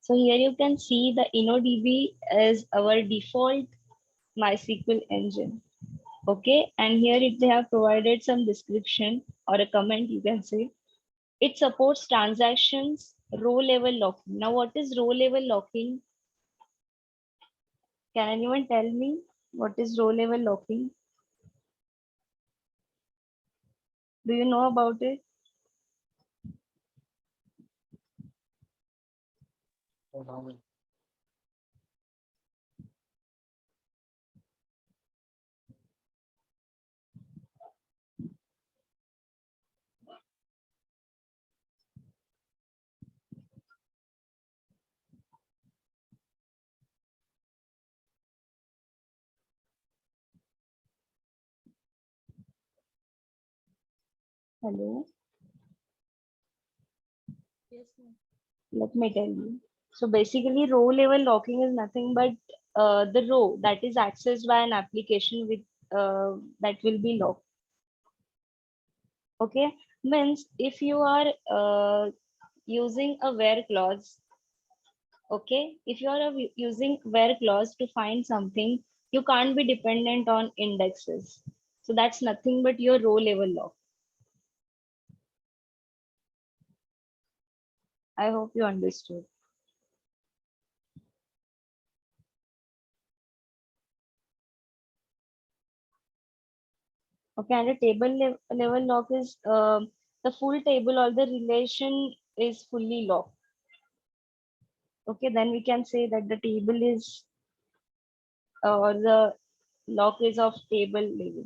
So here you can see the InnoDB is our default MySQL engine. Okay, and here they have provided some description or a comment, you can say. It supports transactions, row level locking. Now, what is row level locking? Can anyone tell me what is row level locking? Do you know about it? Hello, Yes, ma'am. let me tell you. So basically, row level locking is nothing but the row that is accessed by an application with that will be locked. Okay, means if you are using a where clause, okay, if you are using where clause to find something, you can't be dependent on indexes. So that's nothing but your row level lock. I hope you understood. Okay, and a level lock is the full table or the relation is fully locked. Okay, then we can say that the table is or the lock is of table level.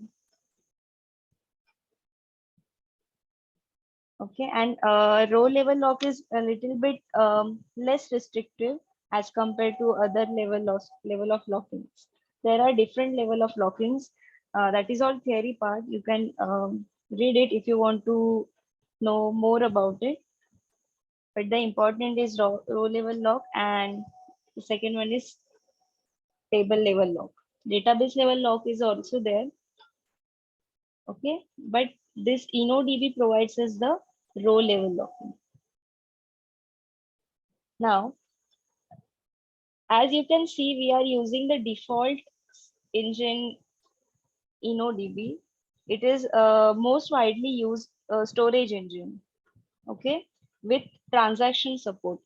Okay, and row level lock is a little bit less restrictive as compared to other level of lockings. There are different level of lockings. That is all theory part. You can read it if you want to know more about it. But the important is row level lock, and the second one is table level lock. Database level lock is also there. Okay, but this InnoDB provides us the row level locking. Now, as you can see, we are using the default engine InnoDB. It is most widely used storage engine, okay, with transaction support.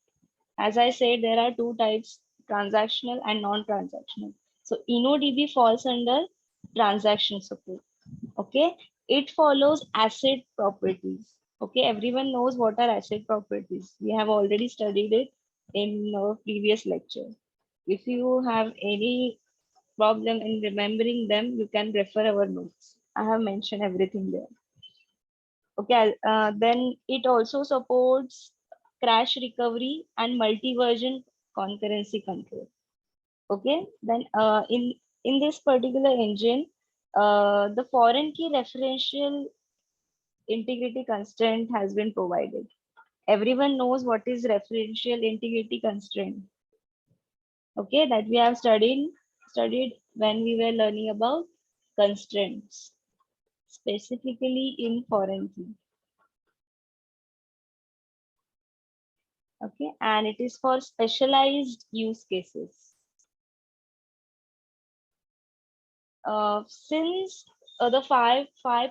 As I said, there are two types, transactional and non-transactional. So InnoDB falls under transaction support, okay. It follows asset properties. Okay, everyone knows what are asset properties. We have already studied it in our previous lecture. If you have any problem in remembering them, you can refer our notes. I have mentioned everything there. Okay, then it also supports crash recovery and multi-version concurrency control. Okay, then in this particular engine, the foreign key referential integrity constraint has been provided. Everyone knows what is referential integrity constraint. Okay, that we have studied when we were learning about constraints, specifically in foreign key. Okay, and it is for specialized use cases. Since the 5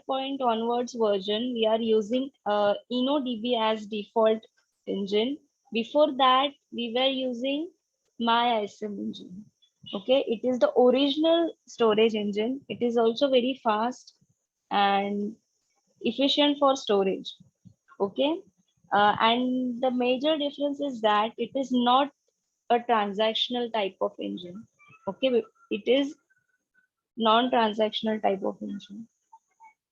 point onwards version, we are using InnoDB as default engine. Before that, we were using MyISM engine. Okay, it is the original storage engine. It is also very fast and efficient for storage. Okay, and the major difference is that it is not a transactional type of engine. Okay, it is non-transactional type of engine.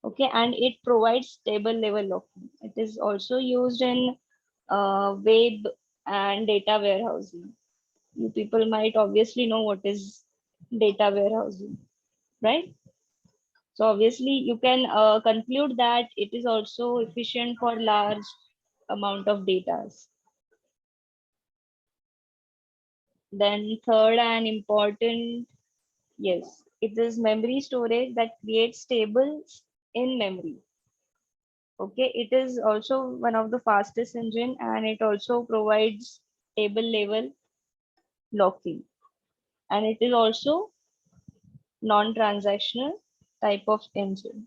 Okay, and it provides table level locking. It is also used in web and data warehousing. You people might obviously know what is data warehousing, right? So obviously you can conclude that it is also efficient for large amount of data. Then third and important, yes, it is memory storage that creates tables in memory. Okay, it is also one of the fastest engine, and it also provides table level locking, and it is also non-transactional type of engine.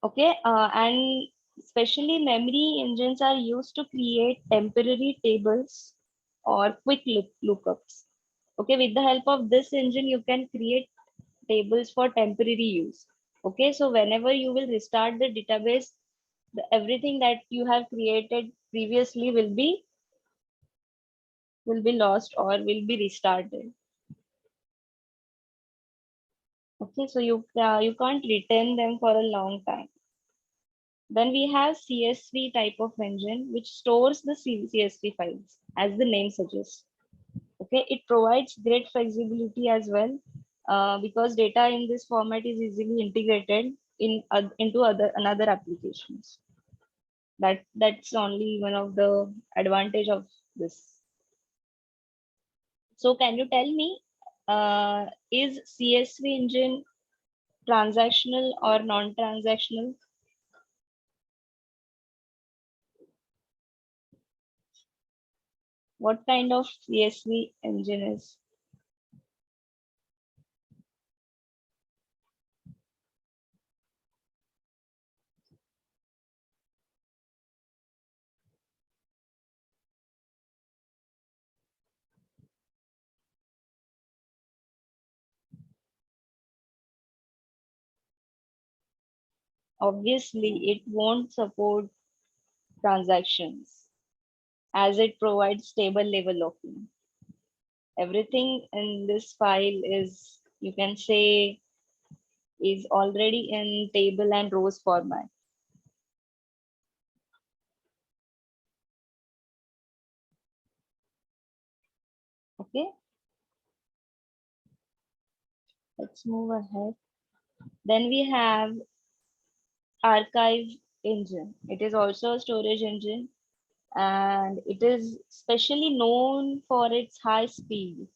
Okay, and especially memory engines are used to create temporary tables or quick lookups. Okay, with the help of this engine, you can create tables for temporary use. Okay, so whenever you will restart the database, everything that you have created previously will be lost or will be restarted. Okay, so you can't retain them for a long time. Then we have CSV type of engine, which stores the CSV files, as the name suggests. Okay, it provides great flexibility as well, because data in this format is easily integrated into other another applications. That's only one of the advantage of this. So can you tell me, is CSV engine transactional or non-transactional? What kind of CSV engine is? Obviously, it won't support transactions as it provides stable level locking. Everything in this file is, you can say, is already in table and rows format. Okay, let's move ahead. Then we have archive engine. It is also a storage engine, and it is specially known for its high speed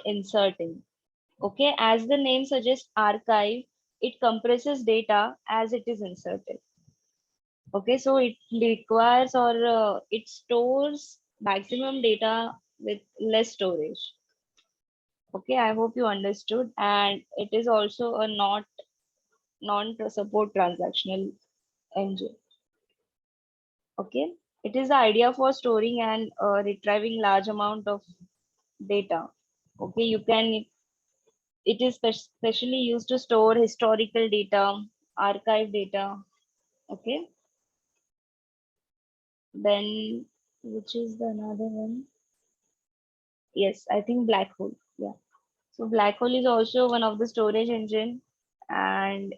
inserting. Okay, as the name suggests, archive, it compresses data as it is inserted. Okay, so it requires or it stores maximum data with less storage. Okay, I hope you understood. And it is also a not non-support transactional engine. Okay, it is the idea for storing and retrieving large amount of data. Okay, you can. It is specially used to store historical data, archive data. Okay, then which is the another one? Yes, I think black hole. Yeah. So black hole is also one of the storage engine, and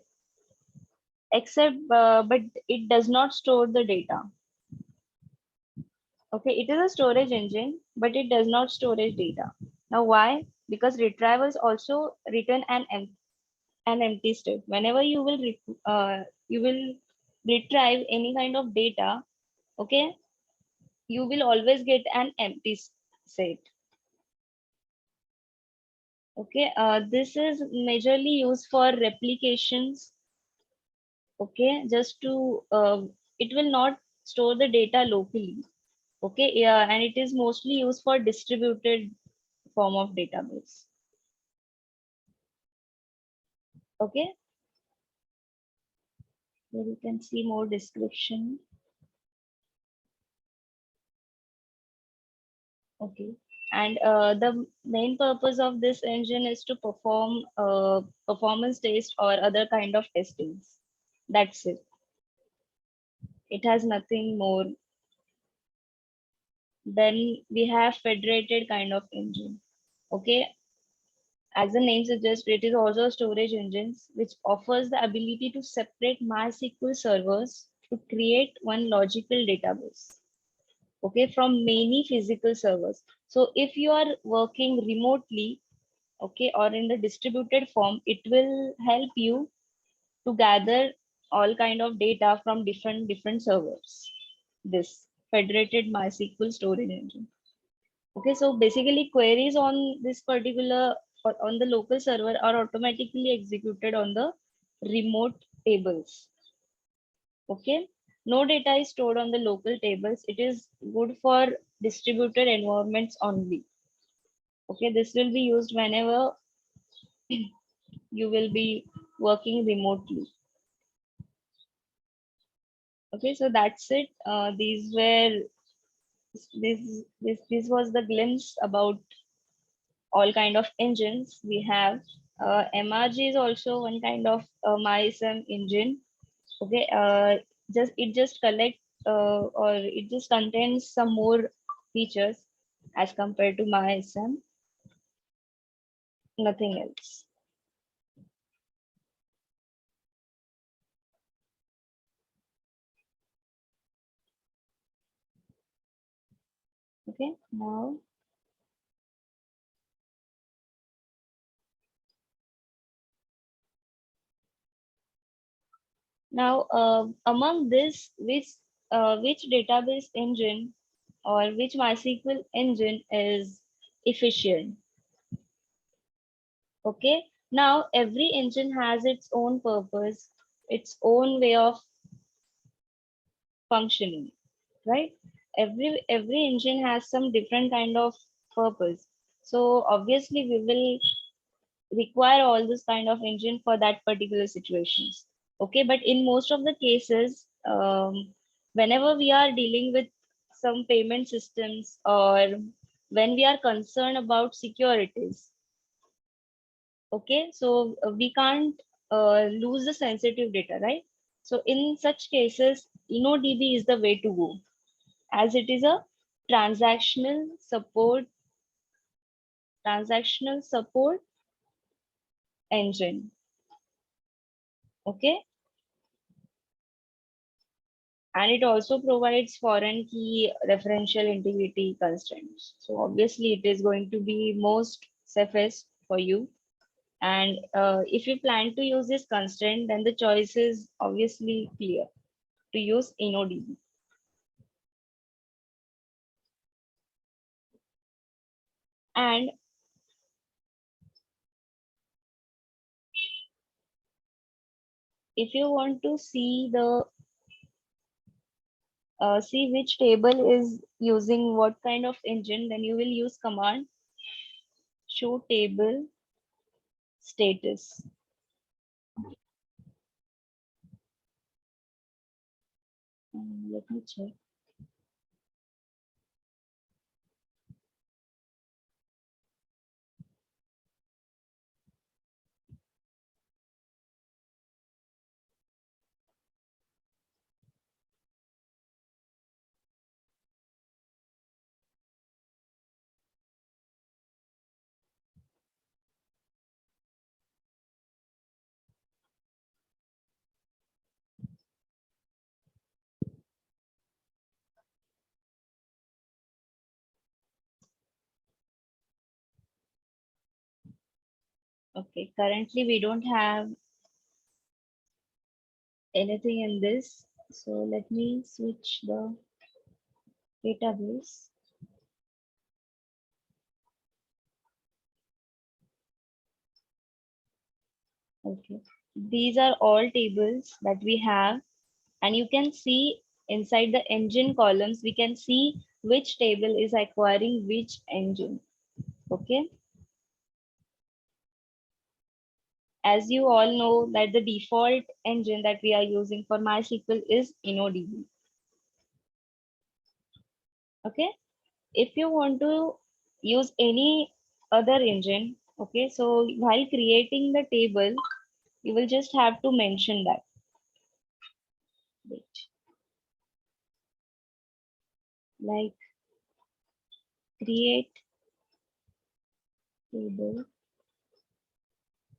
except but it does not store the data. Okay, it is a storage engine, but it does not storage data. Now why? Because retrievals also return an empty state. Whenever you will retrieve any kind of data, okay, you will always get an empty state. Okay, this is majorly used for replications. Okay, just to it will not store the data locally. Okay, yeah, and it is mostly used for distributed form of database. Okay, here you can see more description. Okay, and the main purpose of this engine is to perform performance test or other kind of testings. That's it. It has nothing more. Then we have federated kind of engine. Okay, as the name suggests, it is also a storage engines which offers the ability to separate MySQL servers to create one logical database. Okay, from many physical servers. So if you are working remotely, okay, or in the distributed form, it will help you to gather all kind of data from different servers. This federated MySQL storage engine. Okay, so basically queries on this particular or on the local server are automatically executed on the remote tables. Okay, No data is stored on the local tables. It is good for distributed environments only. Okay, this will be used whenever you will be working remotely. Okay, so that's it. These were this was the glimpse about all kind of engines we have. MRG is also one kind of MySM engine. Okay, just it just collect or it just contains some more features as compared to MySM, nothing else. Okay, now among this, which database engine or which MySQL engine is efficient? Okay, now every engine has its own purpose, its own way of functioning, right? Every engine has some different kind of purpose. So obviously we will require all this kind of engine for that particular situations. Okay, but in most of the cases, whenever we are dealing with some payment systems or when we are concerned about securities, okay, so we can't lose the sensitive data, right? So in such cases, InnoDB is the way to go, as it is a transactional support transactional support engine. Okay, and it also provides foreign key referential integrity constraints. So obviously it is going to be most safest for you. And if you plan to use this constraint, then the choice is obviously clear to use InnoDB. And if you want to see which table is using what kind of engine, then you will use command show table status. Let me check. Okay, currently we don't have anything in this. So let me switch the database. Okay, these are all tables that we have, and you can see inside the engine columns, we can see which table is acquiring which engine. Okay, as you all know that the default engine that we are using for MySQL is InnoDB. Okay, if you want to use any other engine, okay, so while creating the table, you will just have to mention that. Wait, like create table,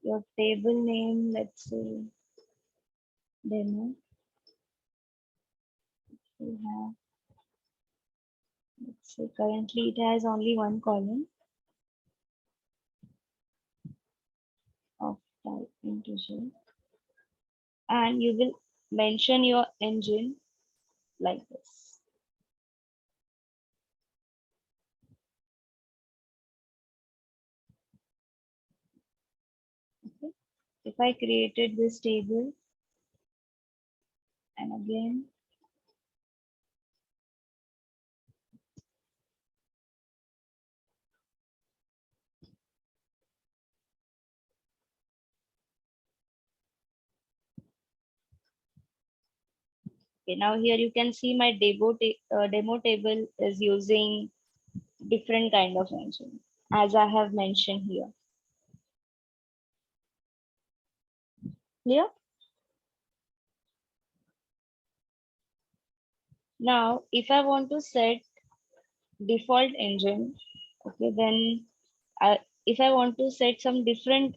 your table name, let's say demo. We have, let's say currently it has only one column of type integer, and you will mention your engine like this. Okay. If I created this table and again Okay, now here you can see my demo table is using different kind of engine as I have mentioned here. Clear? Now, if I want to set default engine, okay, then if I want to set some different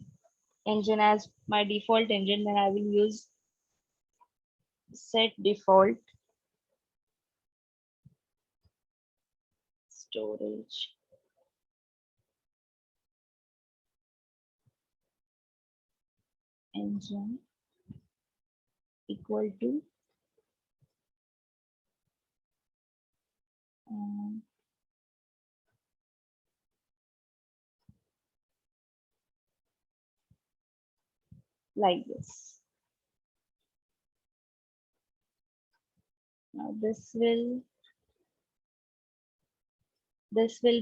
engine as my default engine, then I will use set default storage engine equal to um, like this. Now this will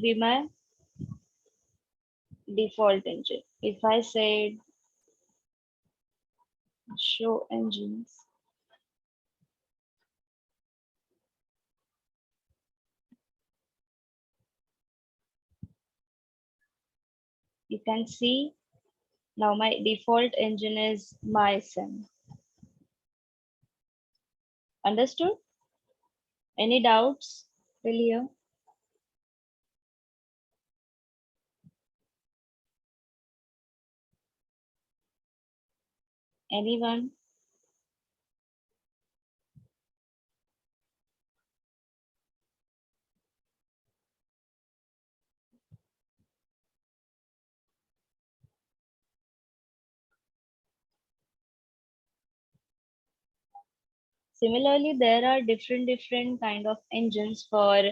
be my default engine. If I said show engines, you can see now my default engine is MySQL. Understood? Any doubts till here? Anyone? Similarly, there are different kind of engines for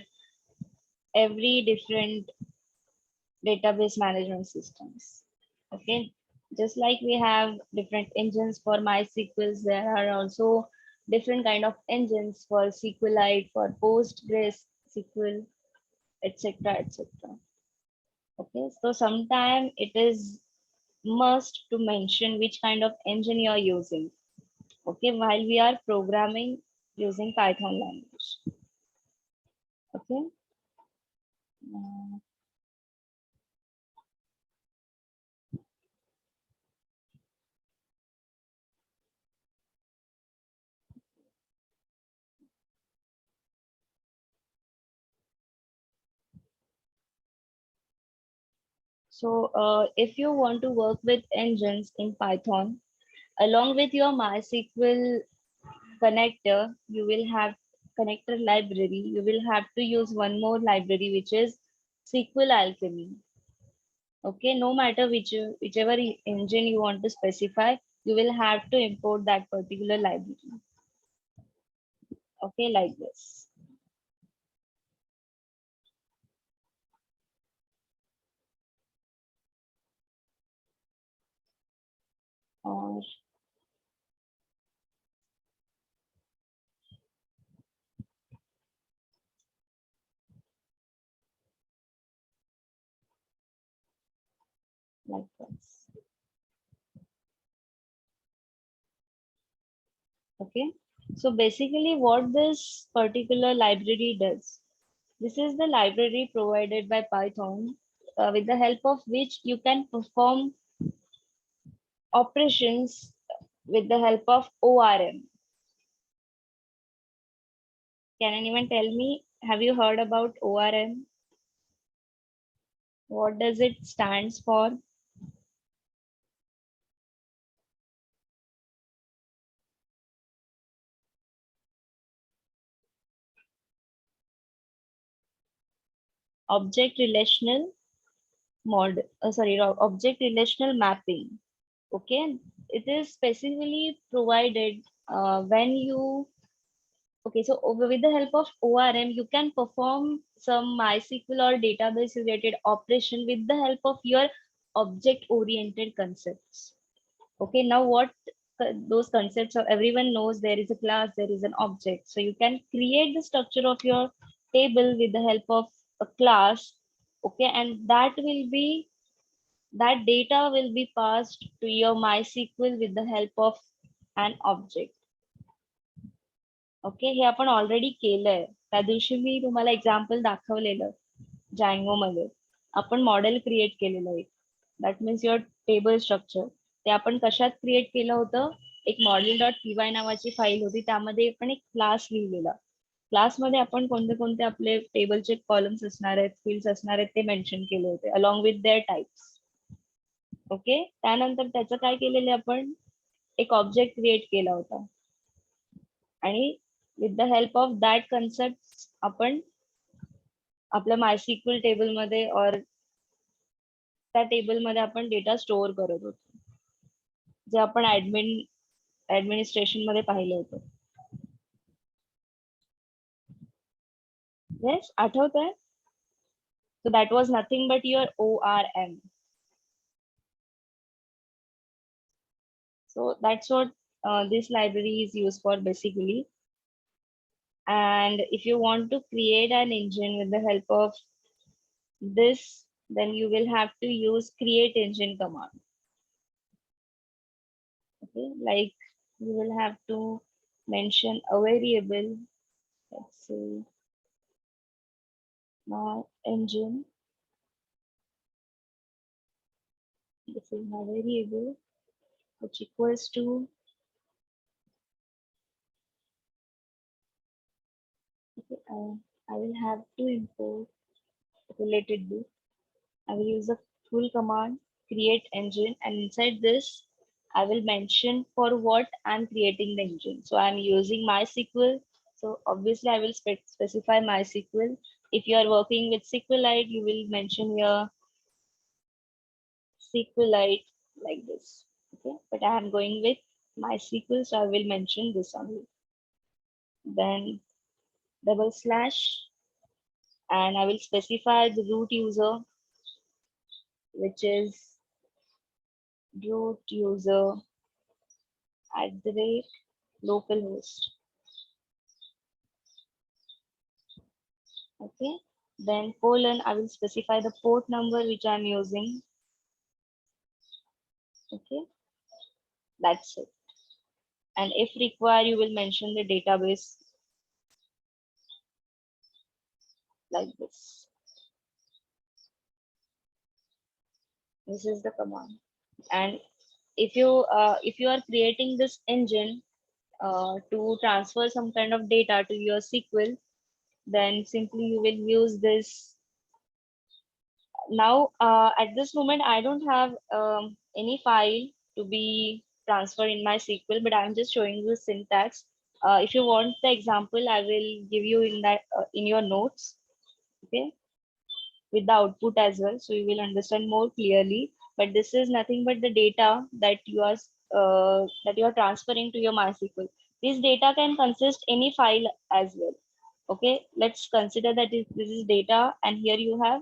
every different database management systems. Okay, just like we have different engines for MySQL, there are also different kind of engines for SQLite, for PostgreSQL, etc., etc. Okay, so sometime it is must to mention which kind of engine you are using. Okay, while we are programming using Python language. Okay. Uh, So if you want to work with engines in Python, along with your MySQL connector, you will have connector library. You will have to use one more library, which is SQL Alchemy. Okay, no matter whichever engine you want to specify, you will have to import that particular library. Okay, like this. Or like this. Okay. So basically what this particular library does, this is the library provided by Python with the help of which you can perform operations with the help of ORM. Can anyone tell me, have you heard about ORM? What does it stands for? Object relational object relational mapping. Okay, it is specifically provided when you okay, so with the help of ORM, you can perform some MySQL or database related operation with the help of your object oriented concepts. Okay, now what those concepts are, everyone knows there is a class, there is an object. So you can create the structure of your table with the help of a class. Okay, and that data will be passed to your MySQL with the help of an object. Okay, हे आपण already केलंय. त्या दिवशी मी तुम्हाला example दाखवलेलं जँगो मध्ये. आपण model create केलेलं आहे. That means your table structure. ते आपण कशात क्रिएट केलं होतं? एक मॉडेल डॉट पी वाय नावाची फाईल होती, त्यामध्ये आपण एक क्लास लिहिलेला. क्लासमध्ये आपण कोणते कोणते आपले टेबलचे कॉलम्स असणार आहेत, फील्ड्स असणार आहेत, ते मेन्शन केले होते along with their types. Okay, त्यानंतर त्याचं काय केलेलं आपण एक ऑब्जेक्ट क्रिएट केला होता, आणि with the help of that concept आपण आपल्या MySQL टेबलमध्ये और त्या टेबलमध्ये आपण डेटा स्टोअर करत होतो, जे आपण ऍडमिनिस्ट्रेशन मध्ये पाहिलं होतं. येस, आठवतंय? So that was nothing but your ORM. So that's what this library is used for basically. And if you want to create an engine with the help of this, then you will have to use create engine command. Okay, like you will have to mention a variable, let's say my engine. This is my variable, which equals to, okay, I will have to import related to. I will use the full command create engine, and inside this I will mention for what I'm creating the engine. So I'm using MySQL. So obviously I will specify MySQL. If you are working with SQLite, you will mention your SQLite like this. Okay, but I am going with MySQL, so I will mention this only. Then double slash, and I will specify the root user, which is root user at the rate localhost. Okay, then colon, I will specify the port number which I'm using. Okay, that's it. And if required, you will mention the database like this. This is the command. And if you are creating this engine to transfer some kind of data to your SQL, then simply you will use this. Now at this moment I don't have any file to be transferred in my SQL, but I'm just showing you syntax. If you want the example, I will give you in that in your notes, okay, with the output as well, so you will understand more clearly. But this is nothing but the data that you are transferring to your MySQL. This data can consist any file as well. Okay, let's consider that this is data, and here you have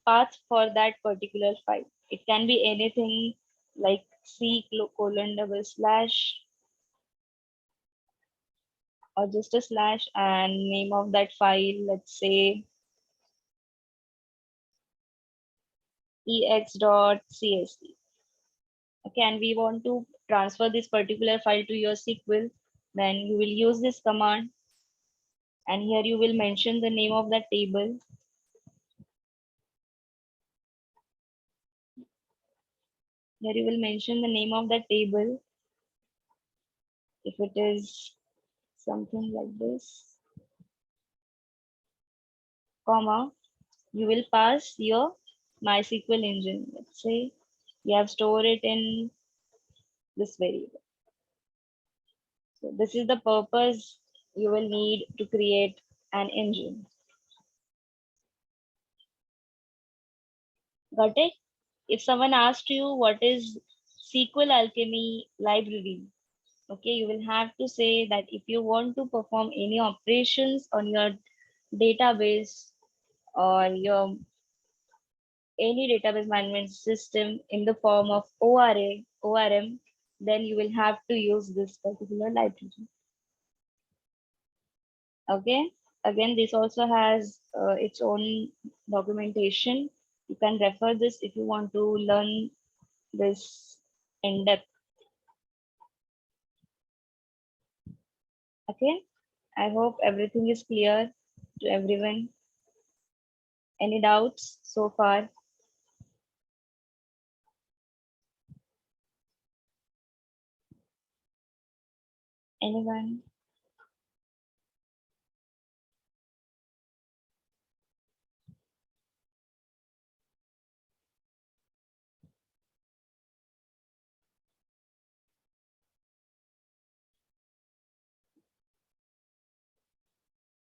path for that particular file. It can be anything like C colon double slash, or just a slash, and name of that file, let's say ex.csv. Okay, and we want to transfer this particular file to your SQL, then you will use this command, and here you will mention the name of that table. Here you will mention the name of that table. If it is something like this, comma, you will pass your MySQL engine. Let's say you have stored it in this variable. So this is the purpose you will need to create an engine. Got it? If someone asked you what is SQL Alchemy library, okay, you will have to say that if you want to perform any operations on your database or your any database management system in the form of ORM, then you will have to use this particular library. Okay. Again, this also has its own documentation. You can refer this if you want to learn this in depth. Okay. I hope everything is clear to everyone. Any doubts so far? Anyone?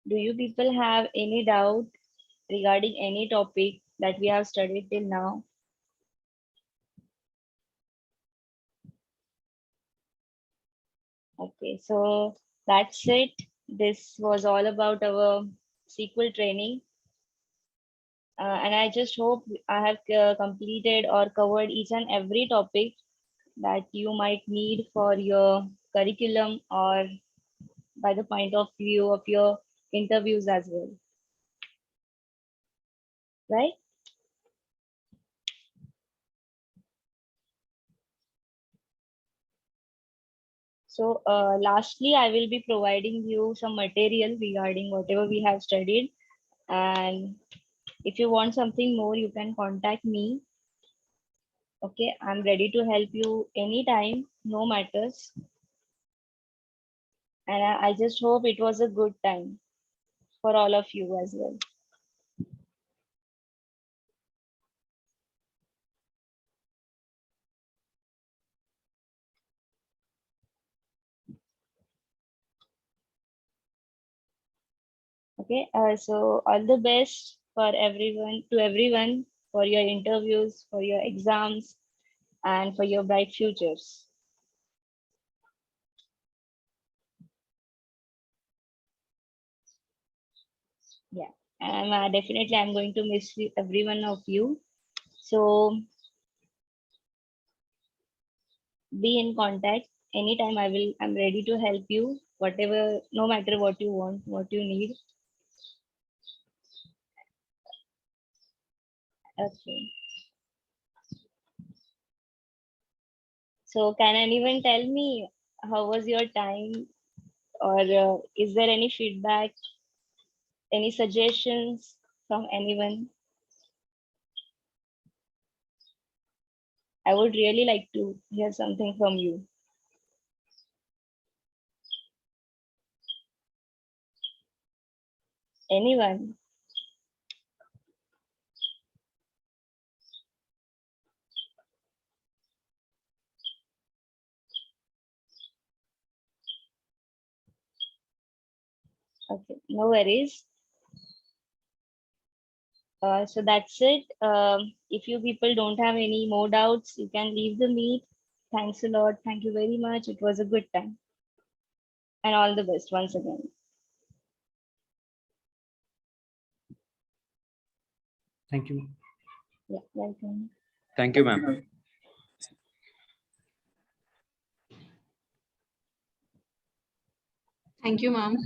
Do you people have any doubt regarding any topic that we have studied till now? Okay, so that's it. This was all about our SQL training. And I just hope I have completed or covered each and every topic that you might need for your curriculum or by the point of view of your interviews as well, right? So, lastly, I will be providing you some material regarding whatever we have studied. And if you want something more, you can contact me. Okay, I'm ready to help you anytime, no matters. And I just hope it was a good time for all of you as well. Okay, so all the best for everyone, for your interviews, for your exams, and for your bright futures. Yeah, and definitely I'm going to miss every one of you. So be in contact anytime. I'm ready to help you, whatever, no matter what you want, what you need. Okay. So can anyone tell me how was your time, or is there any feedback, any suggestions from anyone? I would really like to hear something from you. Anyone? Okay, no worries. So that's it. If you people don't have any more doubts, you can leave the meet. Thanks a lot. Thank you very much. It was a good time. And all the best once again. Thank you. Yeah, welcome. Thank you, ma'am. Thank you, ma'am.